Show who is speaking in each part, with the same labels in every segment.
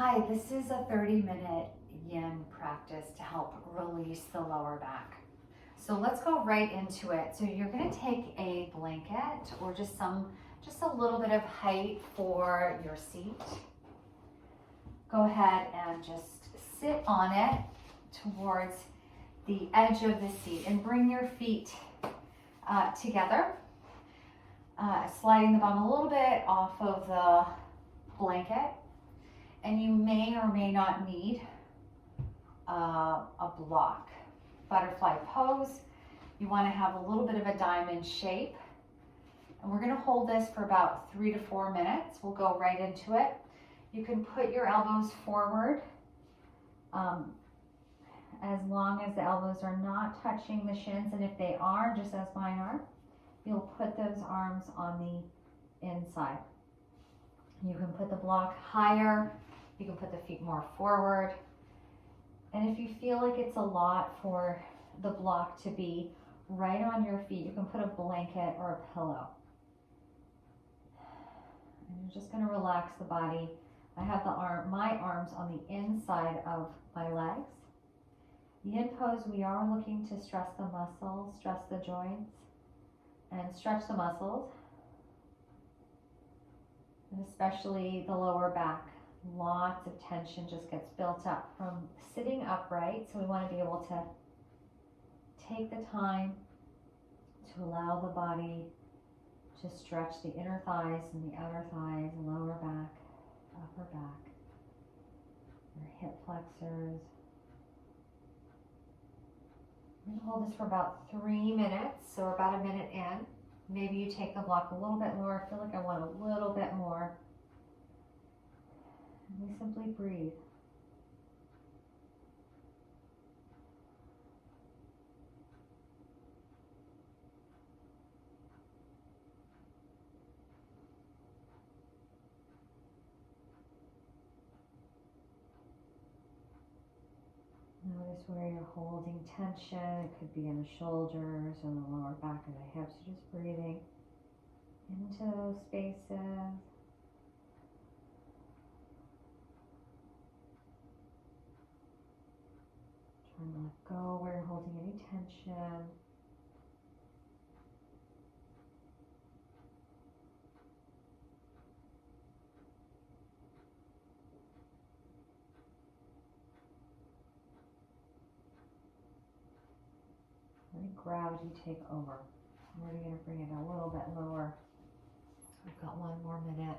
Speaker 1: Hi, this is a 30-minute yin practice to help release the lower back. So let's go right into it. So you're going to take a blanket or just a little bit of height for your seat. Go ahead and just sit on it towards the edge of the seat and bring your feet together, sliding the bum a little bit off of the blanket. And you may or may not need a block. Butterfly pose, you want to have a little bit of a diamond shape. And we're going to hold this for about 3 to 4 minutes. We'll go right into it. You can put your elbows forward as long as the elbows are not touching the shins. And if they are, just as mine are, you'll put those arms on the inside. You can put the block higher. You can put the feet more forward. And if you feel like it's a lot for the block to be right on your feet, you can put a blanket or a pillow. And you're just going to relax the body. I have my arms on the inside of my legs. Yin pose, we are looking to stress the muscles, stress the joints, and stretch the muscles, and especially the lower back. Lots of tension just gets built up from sitting upright, so we want to be able to take the time to allow the body to stretch the inner thighs and the outer thighs, lower back, upper back, your hip flexors. I'm going to hold this for about 3 minutes, so we're about a minute in. Maybe you take the block a little bit lower. I feel like I want a little bit more. And we simply breathe. Notice where you're holding tension. It could be in the shoulders or the lower back of the hips. You're just breathing into those spaces. Trying to let go where you're holding any tension. Let gravity take over. We're going to bring it a little bit lower. We've got 1 more minute.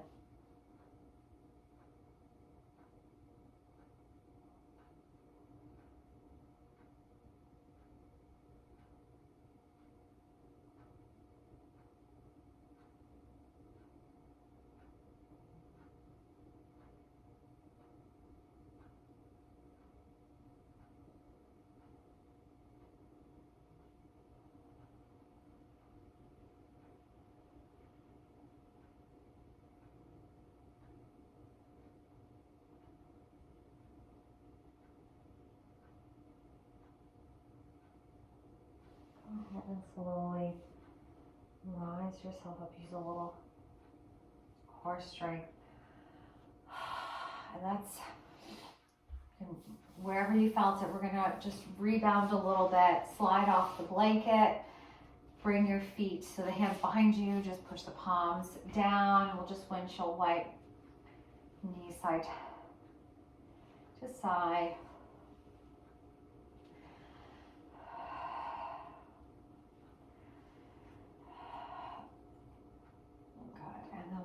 Speaker 1: Go ahead and slowly rise yourself up. Use a little core strength. And that's wherever you felt it. We're going to just rebound a little bit. Slide off the blanket. Bring your feet to the hands behind you. Just push the palms down. We'll just windshield wipe. Knee side to side.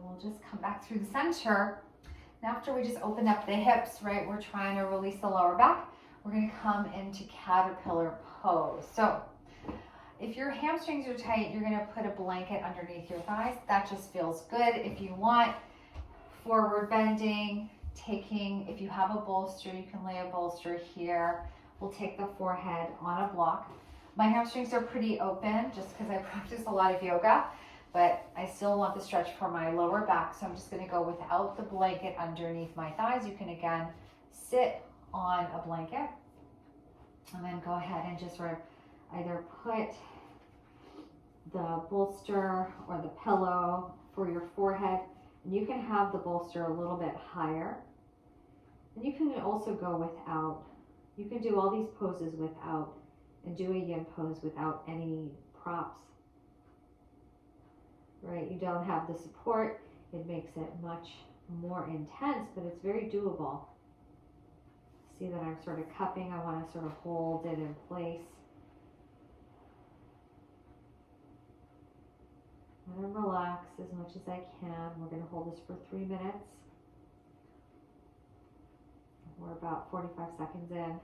Speaker 1: We'll just come back through the center. And after we just open up the hips, right, we're trying to release the lower back. We're going to come into caterpillar pose. So if your hamstrings are tight, you're going to put a blanket underneath your thighs. That just feels good. If you want forward bending, if you have a bolster, you can lay a bolster here. We'll take the forehead on a block. My hamstrings are pretty open just because I practice a lot of yoga. But I still want the stretch for my lower back, so I'm just going to go without the blanket underneath my thighs. You can again sit on a blanket and then go ahead and just sort of either put the bolster or the pillow for your forehead, and you can have the bolster a little bit higher
Speaker 2: And you can also go without. You can do all these poses without, and do a yin pose without any props, right? You don't have the support. It makes it much more intense, but it's very doable. See that I'm sort of cupping. I want to sort of hold it in place. Let them relax as much as I can. We're going to hold this for 3 minutes. We're about 45 seconds in.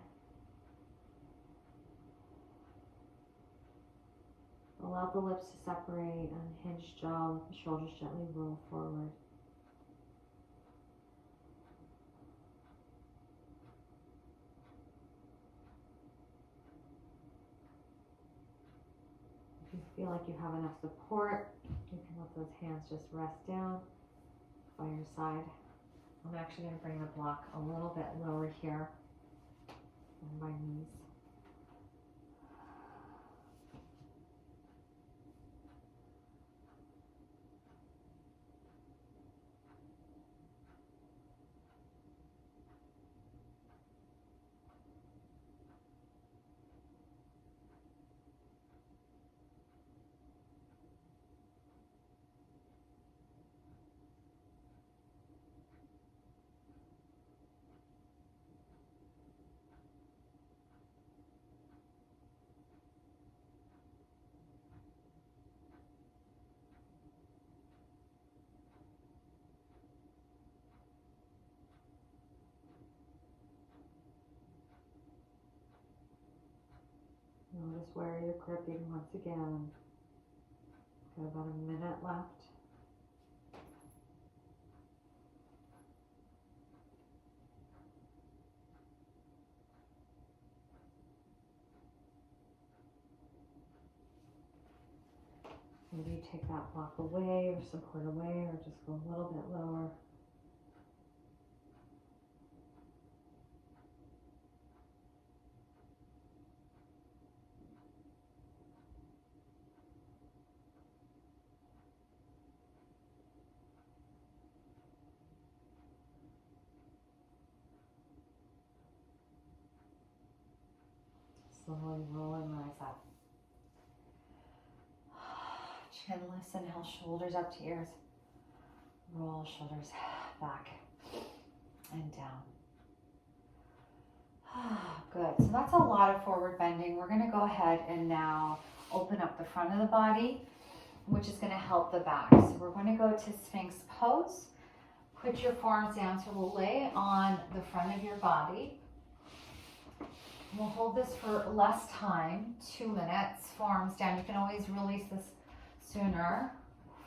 Speaker 2: Allow the lips to separate, unhinge jaw, let the shoulders gently roll forward. If you feel like you have enough support, you can let those hands just rest down by your side. I'm actually going to bring the block a little bit lower here on my knees. Notice where you're gripping once again. Got about a minute left. Maybe you take that block away or support away, or just go a little bit lower. Slowly roll and rise up. Chin loosen, heel shoulders up to ears. Roll shoulders back and down.
Speaker 1: Good. So that's a lot of forward bending. We're going to go ahead and now open up the front of the body, which is going to help the back. So we're going to go to Sphinx Pose. Put your forearms down, so we'll lay on the front of your body. We'll hold this for less time, 2 minutes. Forearms down. You can always release this sooner.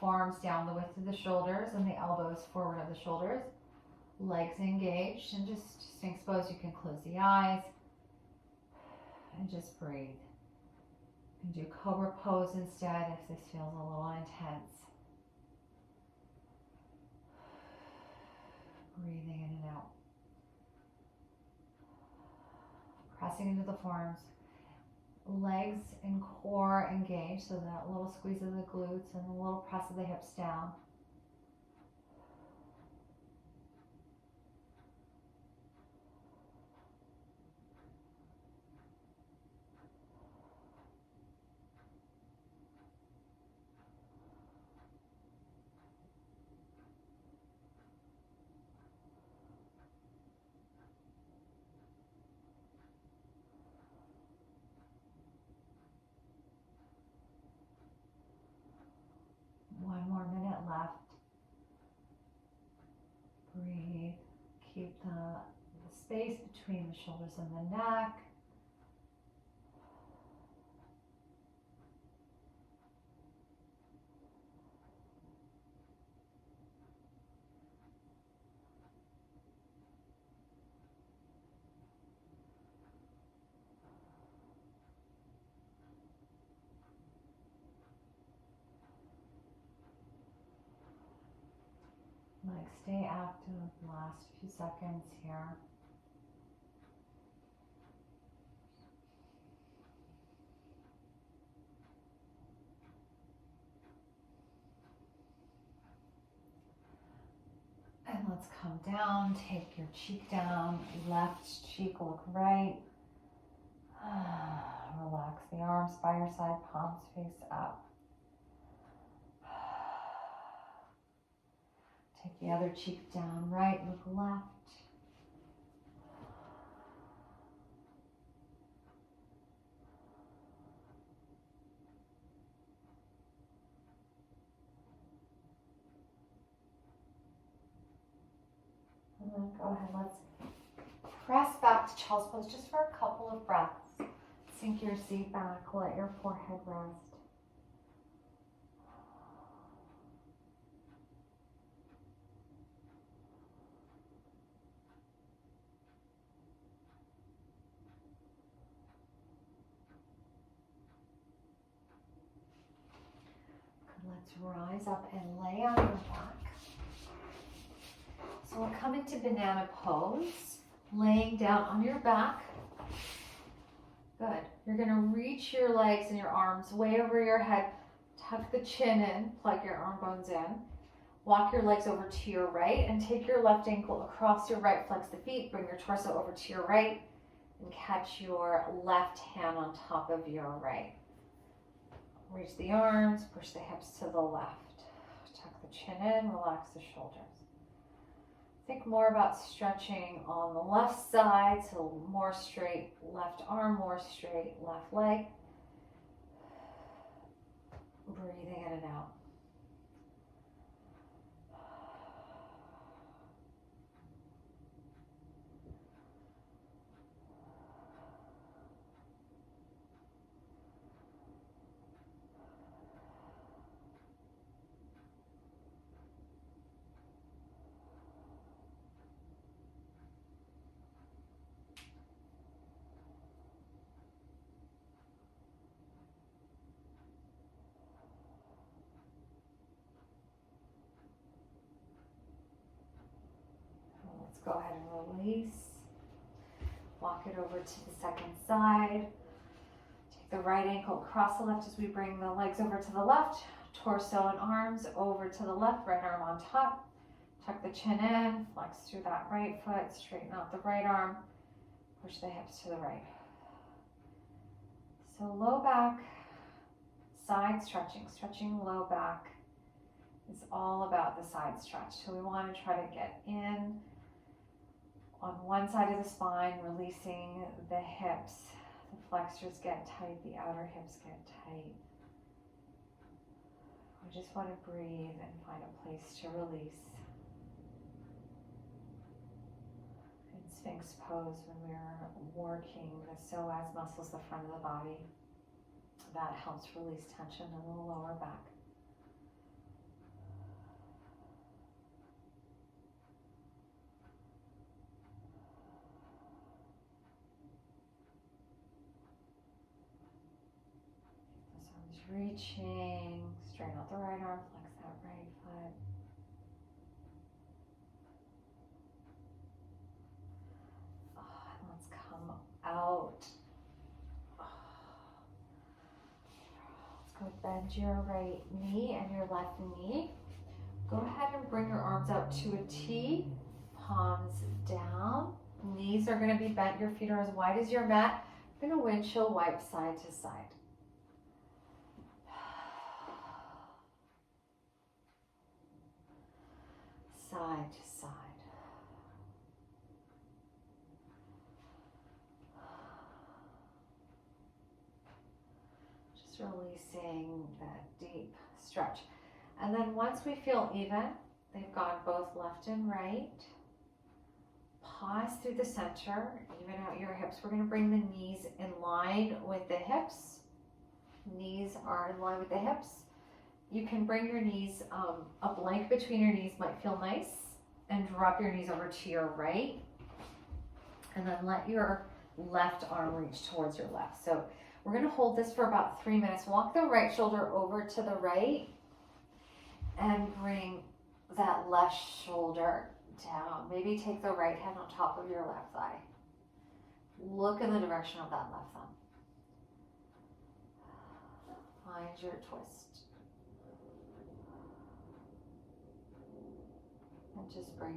Speaker 1: Forearms down the width of the shoulders and the elbows forward of the shoulders. Legs engaged, and just Sphinx Pose. You can close the eyes and just breathe. You can do Cobra Pose instead if this feels a little intense. Breathing in and out. Pressing into the forearms. Legs and core engaged, so that little squeeze of the glutes and a little press of the hips down. One more minute left. Breathe. Keep the space between the shoulders and the neck. Like, stay active the last few seconds here. And let's come down, take your cheek down, left cheek look right. Relax the arms by your side, palms face up. Take the other cheek down, right, look left. And then go ahead, let's press back to child's pose just for a couple of breaths. Sink your seat back, let your forehead rest. Let's rise up and lay on your back. So we'll come into banana pose, laying down on your back. Good. You're going to reach your legs and your arms way over your head. Tuck the chin in, plug your arm bones in. Walk your legs over to your right and take your left ankle across your right. Flex the feet, bring your torso over to your right and catch your left hand on top of your right. Reach the arms, push the hips to the left. Tuck the chin in, relax the shoulders. Think more about stretching on the left side, so more straight left arm, more straight left leg. Breathing in and out. Let's go ahead and release. Walk it over to the second side. Take the right ankle across the left as we bring the legs over to the left. Torso and arms over to the left, right arm on top. Tuck the chin in, flex through that right foot, straighten out the right arm. Push the hips to the right. So low back, side stretching. Stretching low back is all about the side stretch. So we want to try to get in on one side of the spine, releasing the hips. The flexors get tight, the outer hips get tight. We just want to breathe and find a place to release. In Sphinx Pose, when we're working the psoas muscles, the front of the body, that helps release tension in the lower back. Reaching, straighten out the right arm, flex that right foot. And let's come out. Let's go bend your right knee and your left knee. Go ahead and bring your arms out to a T, palms down. Knees are going to be bent, your feet are as wide as your mat. You're going to windshield wipe side to side. Side to side. Just releasing that deep stretch. And then once we feel even, they've gone both left and right. Pause through the center, even out your hips. We're going to bring the knees in line with the hips. Knees are in line with the hips. You can bring your knees, a blank between your knees might feel nice, and drop your knees over to your right. And then let your left arm reach towards your left. So we're going to hold this for about 3 minutes. Walk the right shoulder over to the right and bring that left shoulder down. Maybe take the right hand on top of your left thigh. Look in the direction of that left thumb. Find your twist. And just breathe.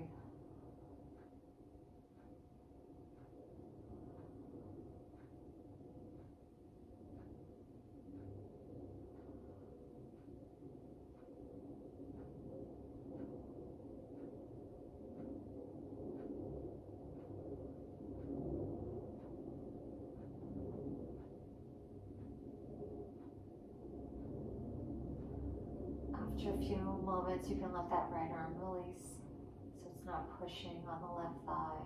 Speaker 2: After a few moments, you can let that right arm release so it's not pushing on the left thigh.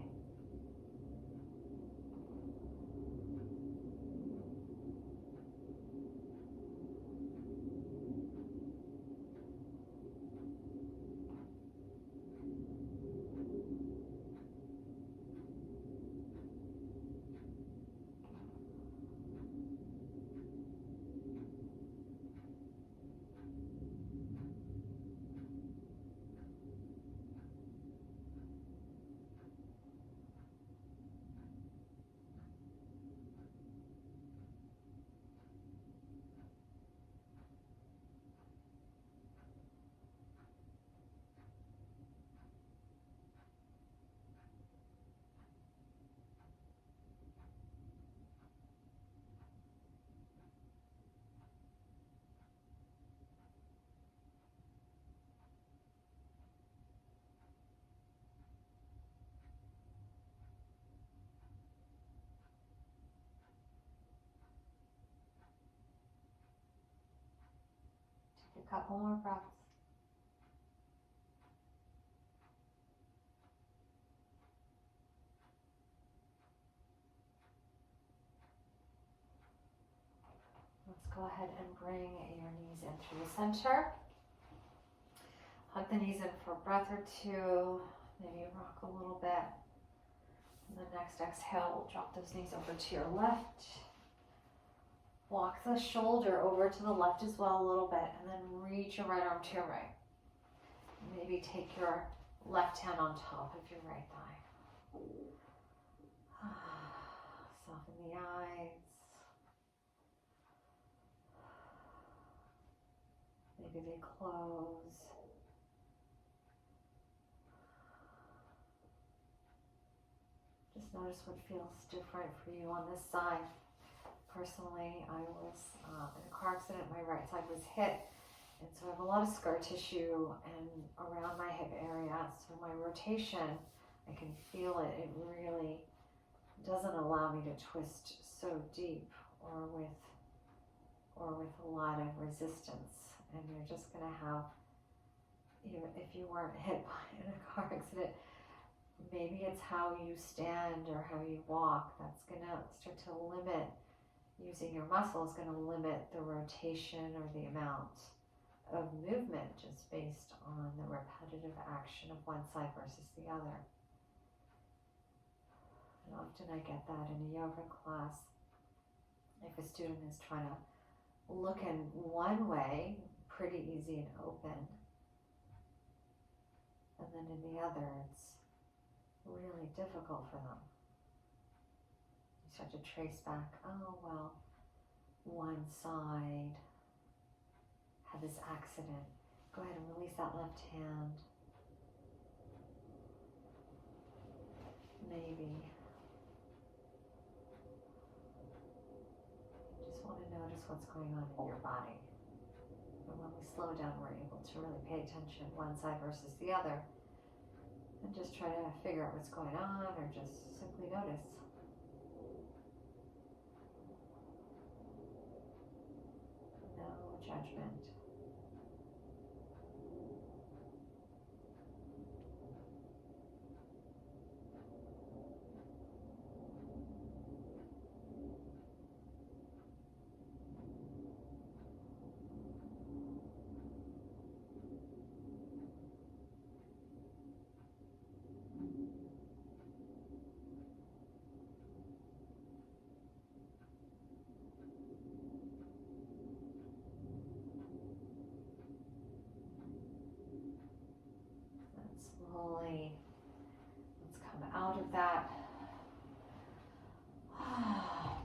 Speaker 2: Take a couple more breaths. Let's go ahead and bring your knees in through the center. Hug the knees in for a breath or two. Maybe rock a little bit. And the next exhale, we'll drop those knees over to your left. Walk the shoulder over to the left as well a little bit, and then reach your right arm to your right. Maybe take your left hand on top of your right thigh. Soften the eyes. Maybe they close. Just notice what feels different for you on this side. Personally, I was in a car accident. My right side was hit, and so I have a lot of scar tissue and around my hip area. So my rotation, I can feel it. It really doesn't allow me to twist so deep or with a lot of resistance. And you're just gonna have, even if you weren't hit in a car accident, maybe it's how you stand or how you walk that's gonna start to limit. Using your muscle is going to limit the rotation or the amount of movement just based on the repetitive action of one side versus the other. And often I get that in a yoga class. If a student is trying to look in one way, pretty easy and open, and then in the other, it's really difficult for them. Start to trace back, oh well, one side had this accident. Go ahead and release that left hand. Maybe. Just want to notice what's going on in your body. And when we slow down, we're able to really pay attention one side versus the other. And just try to figure out what's going on or just simply notice. Judgment. Slowly, let's come out of that.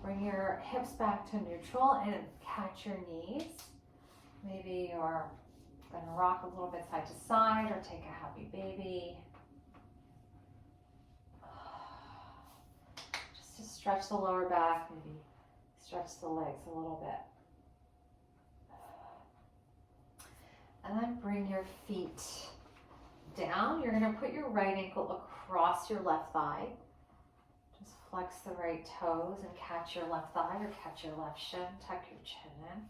Speaker 2: Bring your hips back to neutral and catch your knees. Maybe you're going to rock a little bit side to side or take a happy baby. Just to stretch the lower back, maybe stretch the legs a little bit. And then bring your feet down. You're going to put your right ankle across your left thigh. Just flex the right toes and catch your left thigh or catch your left shin. Tuck your chin in.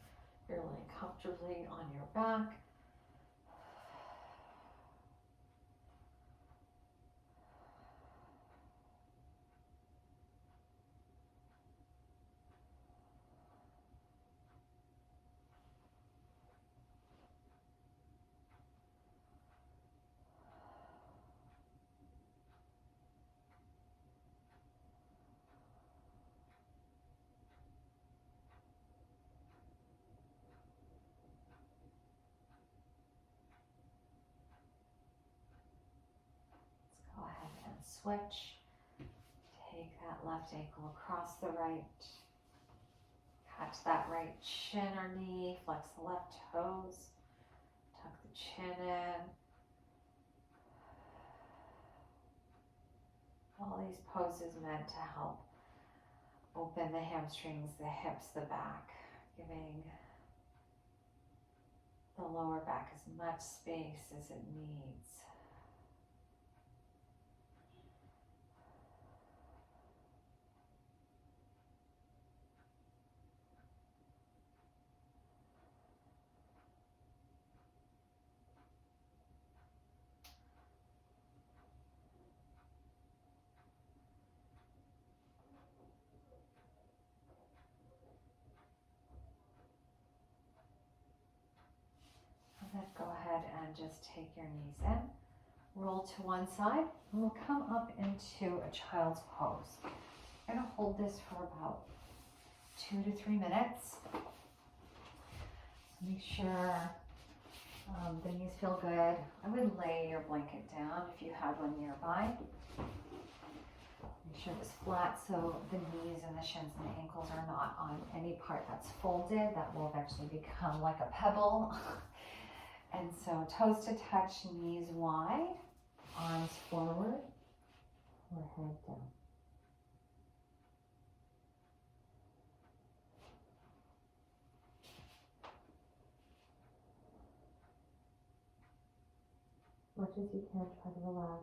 Speaker 2: You're laying comfortably on your back.
Speaker 1: switch. Take that left ankle across the right. Catch that right shin or knee. Flex the left toes. Tuck the chin in. All these poses meant to help open the hamstrings, the hips, the back, giving the lower back as much space as it needs. Then go ahead and just take your knees in, roll to one side, and we'll come up into a child's pose. I'm going to hold this for about 2 to 3 minutes. So make sure the knees feel good. I would lay your blanket down if you had one nearby. Make sure it's flat so the knees and the shins and the ankles are not on any part that's folded. That will eventually become like a pebble. And so toes to touch, knees wide, arms forward, forehead down.
Speaker 2: Much as you can, try to relax.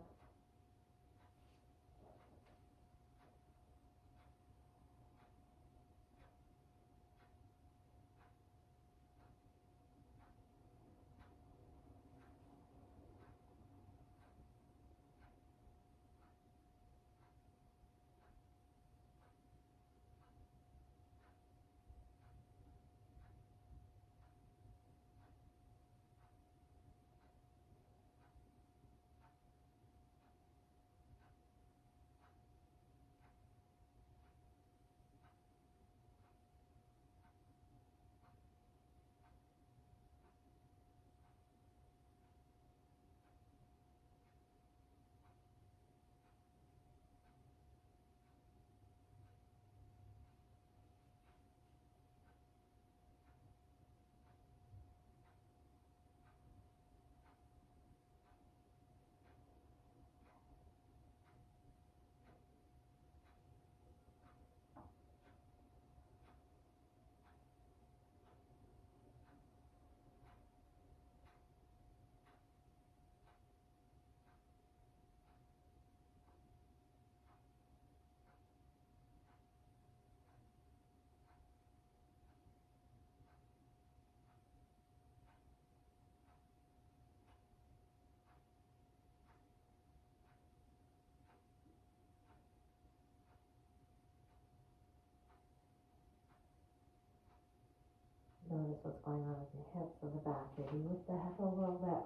Speaker 2: Notice what's going on with your hips and the back. Maybe lift the head a little bit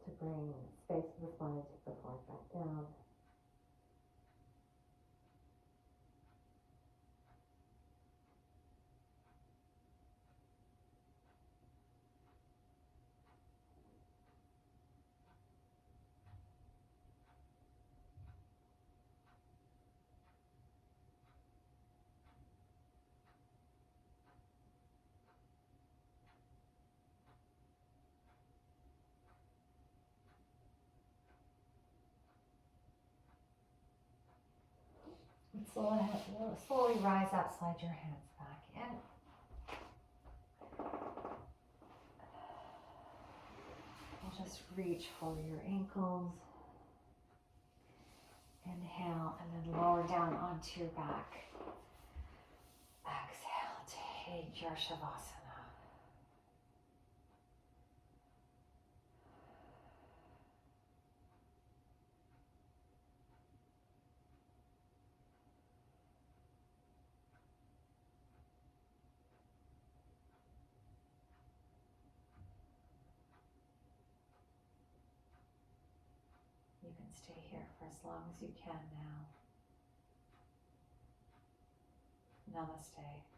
Speaker 2: to bring space to the spine. Take the forehead back down.
Speaker 1: And slowly rise up, slide your hands back in. We'll just reach for your ankles. Inhale and then lower down onto your back. Exhale, take your Shavasana. You can stay here for as long as you can now. Namaste.